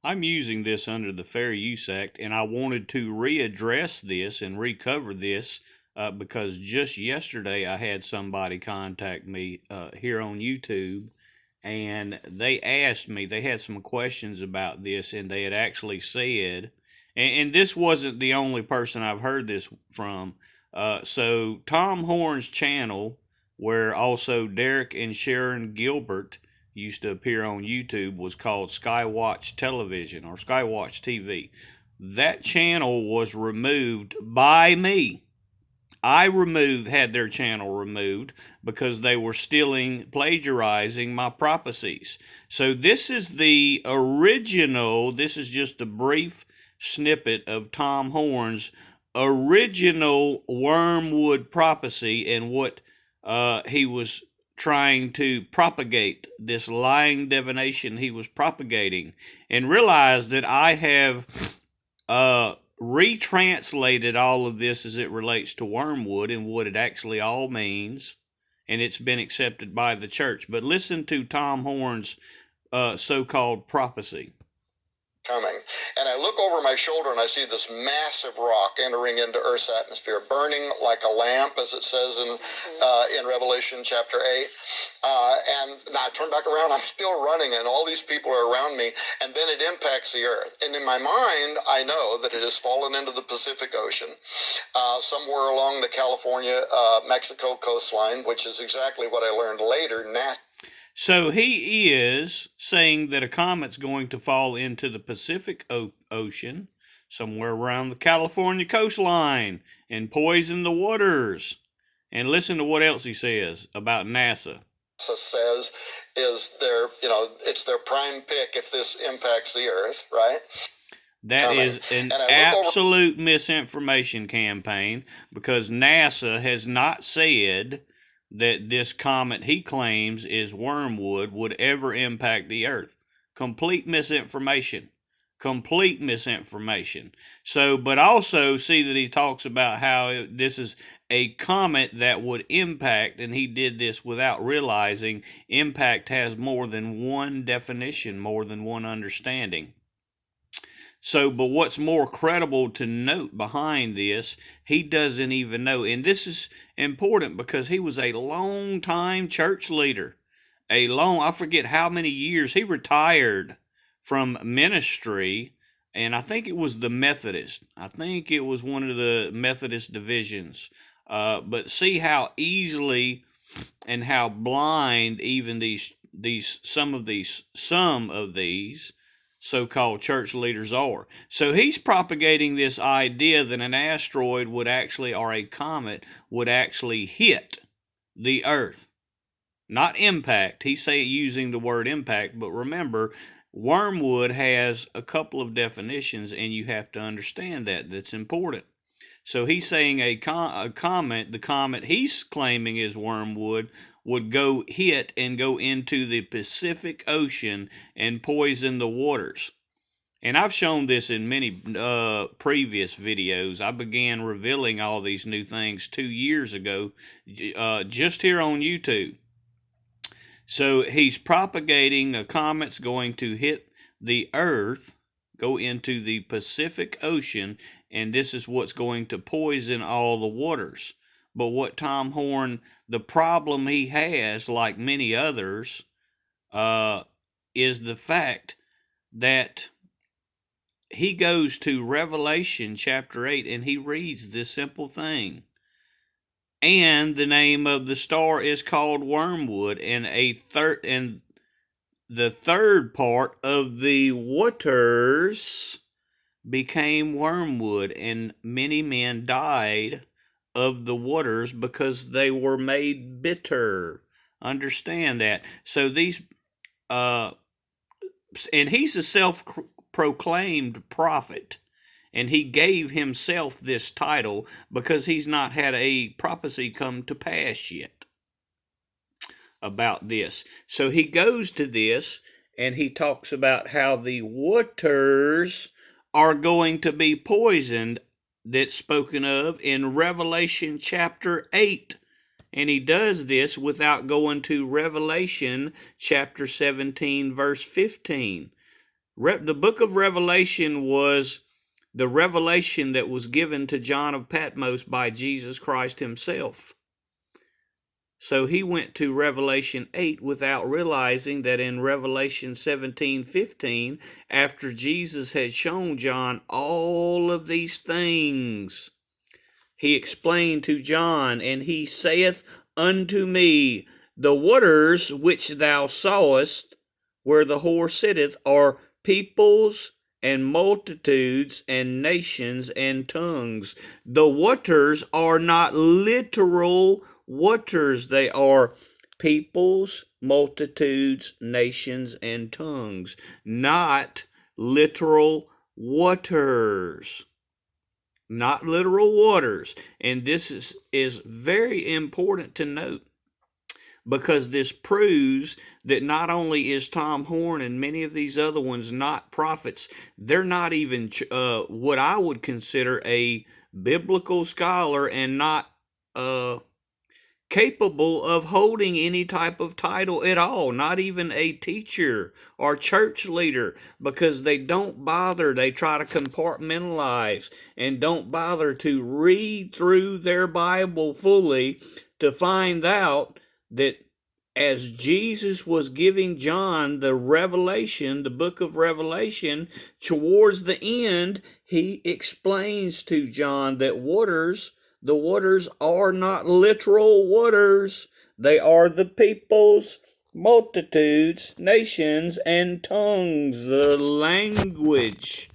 I'm using this under the Fair Use Act, and I wanted to readdress this and recover this because just yesterday I had somebody contact me here on YouTube, and they asked me, they had some questions about this, and they had actually said, and this wasn't the only person I've heard this from. So Tom Horn's channel, where also Derek and Sharon Gilbert used to appear on YouTube, was called Skywatch Television or Skywatch TV. That channel was removed by me. Had their channel removed because they were stealing, plagiarizing my prophecies. So this is the original, this is just a brief snippet of Tom Horn's original Wormwood prophecy and what he was trying to propagate, this lying divination he was propagating, and realize that I have retranslated all of this as it relates to Wormwood and what it actually all means, and it's been accepted by the church. But listen to Tom Horn's so-called prophecy. Coming. And I look over my shoulder and I see this massive rock entering into Earth's atmosphere, burning like a lamp, as it says in Revelation chapter 8. And now I turn back around, I'm still running, and all these people are around me, and then it impacts the Earth. And in my mind, I know that it has fallen into the Pacific Ocean, somewhere along the California-Mexico coastline, which is exactly what I learned later. So he is saying that a comet's going to fall into the Pacific Ocean, somewhere around the California coastline, and poison the waters. And listen to what else he says about NASA. NASA says is their, it's their prime pick if this impacts the Earth, right? That is an absolute misinformation campaign, because NASA has not said that this comet he claims is Wormwood would ever impact the Earth. Complete misinformation. Complete misinformation. So, but also see that he talks about how this is a comet that would impact, and he did this without realizing impact has more than one definition, more than one understanding. So, but what's more credible to note behind this, he doesn't even know. And this is important because he was a long time church leader. I forget how many years. He retired from ministry, and I think it was the Methodist. I think it was one of the Methodist divisions. But see how easily and how blind even some of these so-called church leaders are. So he's propagating this idea that an asteroid would actually, or a comet would actually hit the Earth. Not impact. He's using the word impact, but remember, Wormwood has a couple of definitions, and you have to understand that. That's important. So he's saying a comet, the comet he's claiming is Wormwood, would go hit and go into the Pacific Ocean and poison the waters. And I've shown this in many previous videos. I began revealing all these new things 2 years ago, just here on YouTube. So he's propagating a comet's going to hit the Earth, go into the Pacific Ocean, and this is what's going to poison all the waters. But what Tom Horn, the problem he has, like many others, is the fact that he goes to Revelation chapter 8 and he reads this simple thing. And the name of the star is called Wormwood, and the third part of the waters became wormwood, and many men died of the waters because they were made bitter. Understand that. So these, and he's a self-proclaimed prophet, and he gave himself this title because he's not had a prophecy come to pass yet about this. So he goes to this, and he talks about how the waters are going to be poisoned, that's spoken of in Revelation chapter 8. And he does this without going to Revelation chapter 17, verse 15. The book of Revelation was the revelation that was given to John of Patmos by Jesus Christ himself. So he went to Revelation 8 without realizing that in Revelation 17:15, after Jesus had shown John all of these things, he explained to John, and he saith unto me, the waters which thou sawest, where the whore sitteth, are peoples and multitudes and nations and tongues. The waters are not literal waters, they are peoples, multitudes, nations, and tongues, not literal waters. Not literal waters. And this is very important to note, because this proves that not only is Tom Horn and many of these other ones not prophets, they're not even what I would consider a biblical scholar, and not capable of holding any type of title at all, not even a teacher or church leader, because they don't bother. They try to compartmentalize and don't bother to read through their Bible fully to find out that as Jesus was giving John the revelation, the book of Revelation, towards the end, he explains to John that the waters are not literal waters. They are the peoples, multitudes, nations, and tongues. The language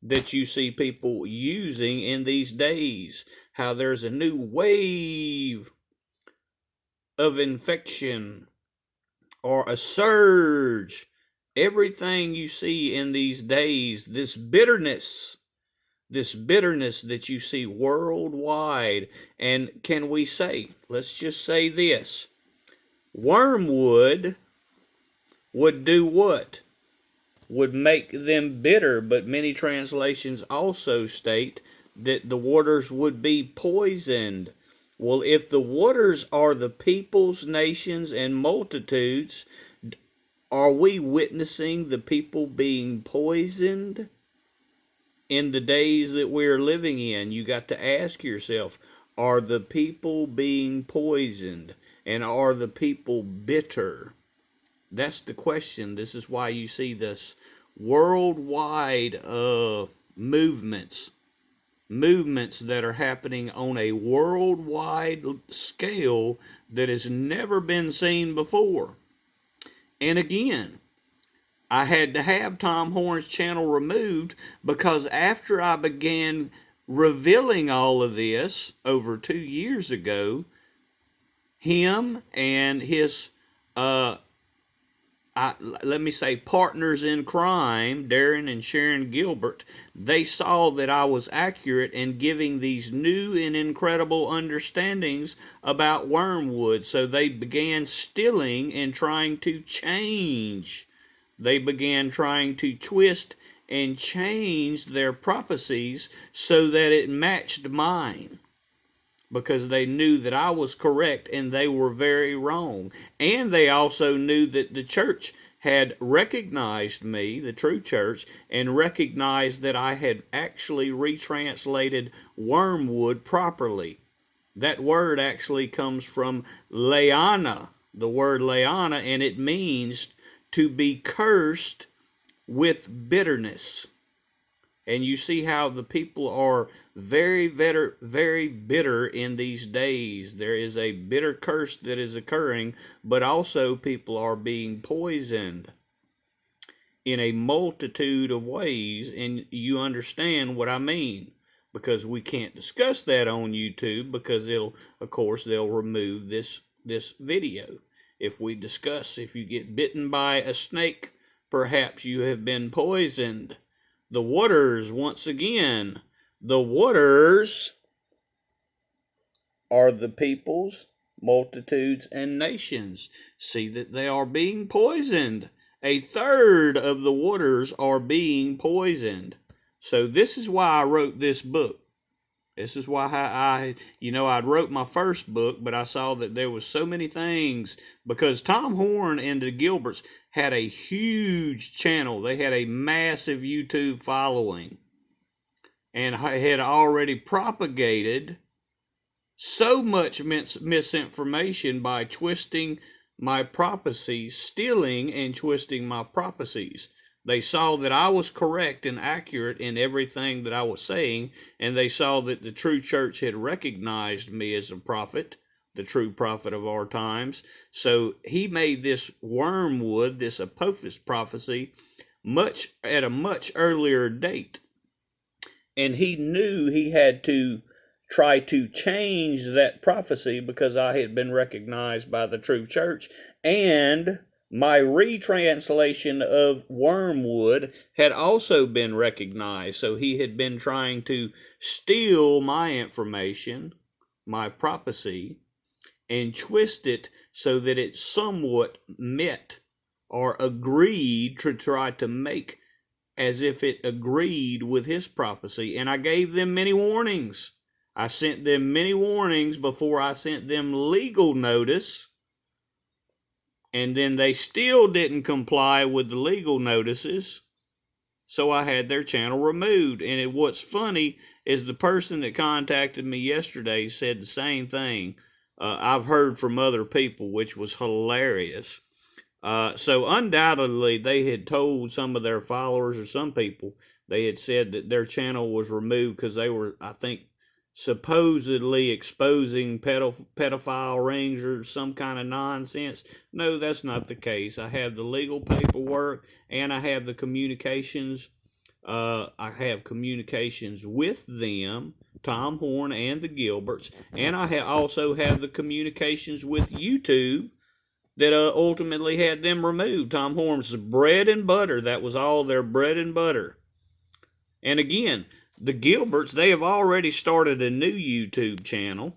that you see people using in these days. How there's a new wave of infection or a surge. Everything you see in these days, this bitterness that you see worldwide. And can we say, let's just say this, wormwood would do what? Would make them bitter, but many translations also state that the waters would be poisoned. Well, if the waters are the peoples, nations, and multitudes, are we witnessing the people being poisoned in the days that we're living in? You got to ask yourself, are the people being poisoned? And are the people bitter? That's the question. This is why you see this worldwide movements that are happening on a worldwide scale that has never been seen before. And again, I had to have Tom Horn's channel removed, because after I began revealing all of this over 2 years ago, him and his let me say partners in crime, Darren and Sharon Gilbert, they saw that I was accurate in giving these new and incredible understandings about wormwood. So they began stealing and trying to change. They began trying to twist and change their prophecies so that it matched mine, because they knew that I was correct and they were very wrong. And they also knew that the church had recognized me, the true church, and recognized that I had actually retranslated wormwood properly. That word actually comes from Leana, the word Leana, and it means to be cursed with bitterness. And you see how the people are very bitter in these days. There is a bitter curse that is occurring, but also people are being poisoned in a multitude of ways. And you understand what I mean, because we can't discuss that on YouTube, because they'll remove this video. If we discuss, if you get bitten by a snake, perhaps you have been poisoned. The waters, once again, the waters are the peoples, multitudes, and nations. See that they are being poisoned. A third of the waters are being poisoned. So this is why I wrote this book. This is why I wrote my first book, but I saw that there was so many things because Tom Horn and the Gilberts had a huge channel. They had a massive YouTube following and had already propagated so much misinformation by twisting my prophecies, stealing and twisting my prophecies. They saw that I was correct and accurate in everything that I was saying, and they saw that the true church had recognized me as a prophet, the true prophet of our times. So he made this Wormwood, this Apophis prophecy, at a much earlier date. And he knew he had to try to change that prophecy because I had been recognized by the true church, and my retranslation of Wormwood had also been recognized. So he had been trying to steal my information, my prophecy, and twist it so that it somewhat met or agreed to try to make as if it agreed with his prophecy. And I gave them many warnings. I sent them many warnings before I sent them legal notice. And then they still didn't comply with the legal notices. So I had their channel removed. And what's funny is the person that contacted me yesterday said the same thing. I've heard from other people, which was hilarious. So undoubtedly, they had told some of their followers or some people, they had said that their channel was removed because they were, I think, supposedly exposing pedophile rings or some kind of nonsense. No, that's not the case. I have the legal paperwork and I have the communications. I have communications with them, Tom Horn and the Gilberts, and I also have the communications with YouTube that ultimately had them removed. Tom Horn's bread and butter. That was all their bread and butter. And again, the Gilberts, they have already started a new YouTube channel,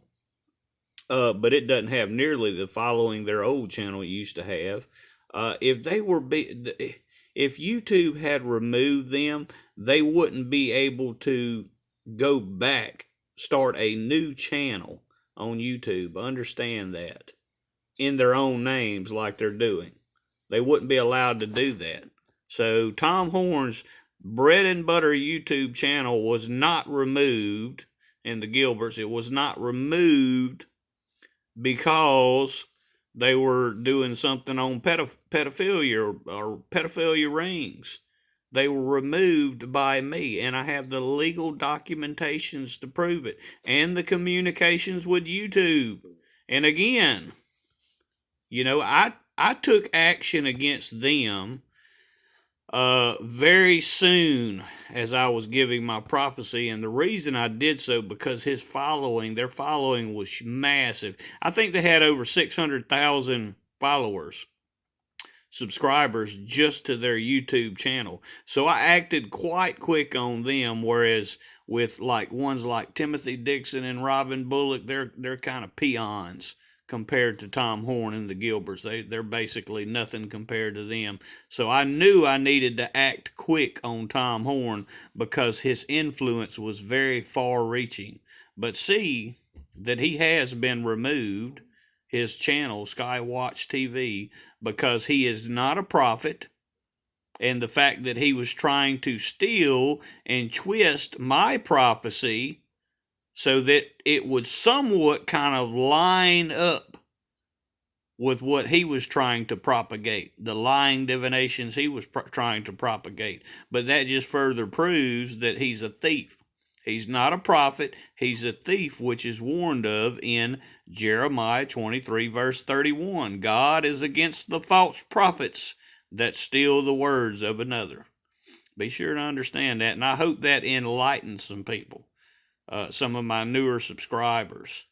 but it doesn't have nearly the following their old channel used to have. If YouTube had removed them, they wouldn't be able to go back, start a new channel on YouTube. Understand that. In their own names like they're doing. They wouldn't be allowed to do that. So Tom Horn's bread and butter YouTube channel was not removed, and the Gilberts, it was not removed because they were doing something on pedophilia or pedophilia rings. They were removed by me, and I have the legal documentations to prove it, and the communications with YouTube. And again, I took action against them very soon as I was giving my prophecy, and the reason I did so because their following was massive. I think they had over 600,000 followers, subscribers just to their YouTube channel. So I acted quite quick on them, whereas with ones like Timothy Dixon and Robin Bullock, they're kind of peons compared to Tom Horn and the Gilberts. They're basically nothing compared to them. So I knew I needed to act quick on Tom Horn because his influence was very far-reaching. But see that he has been removed, his channel, Skywatch TV, because he is not a prophet, and the fact that he was trying to steal and twist my prophecy so that it would somewhat kind of line up with what he was trying to propagate, the lying divinations he was trying to propagate. But that just further proves that he's a thief. He's not a prophet. He's a thief, which is warned of in Jeremiah 23, verse 31. God is against the false prophets that steal the words of another. Be sure to understand that, and I hope that enlightens some people. Some of my newer subscribers.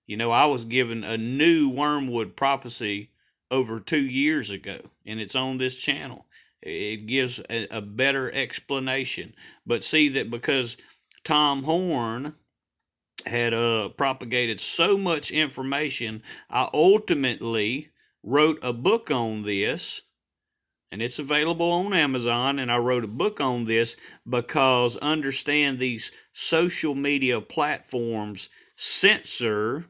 I was given a new Wormwood prophecy over 2 years ago, and it's on this channel. It gives a better explanation. But see that because Tom Horn had propagated so much information, I ultimately wrote a book on this, and it's available on Amazon, and I wrote a book on this because understand these social media platforms censor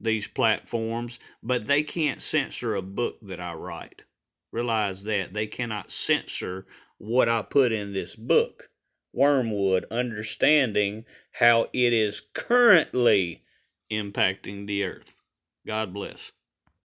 these platforms, but they can't censor a book that I write. Realize that. They cannot censor what I put in this book, Wormwood, understanding how it is currently impacting the earth. God bless.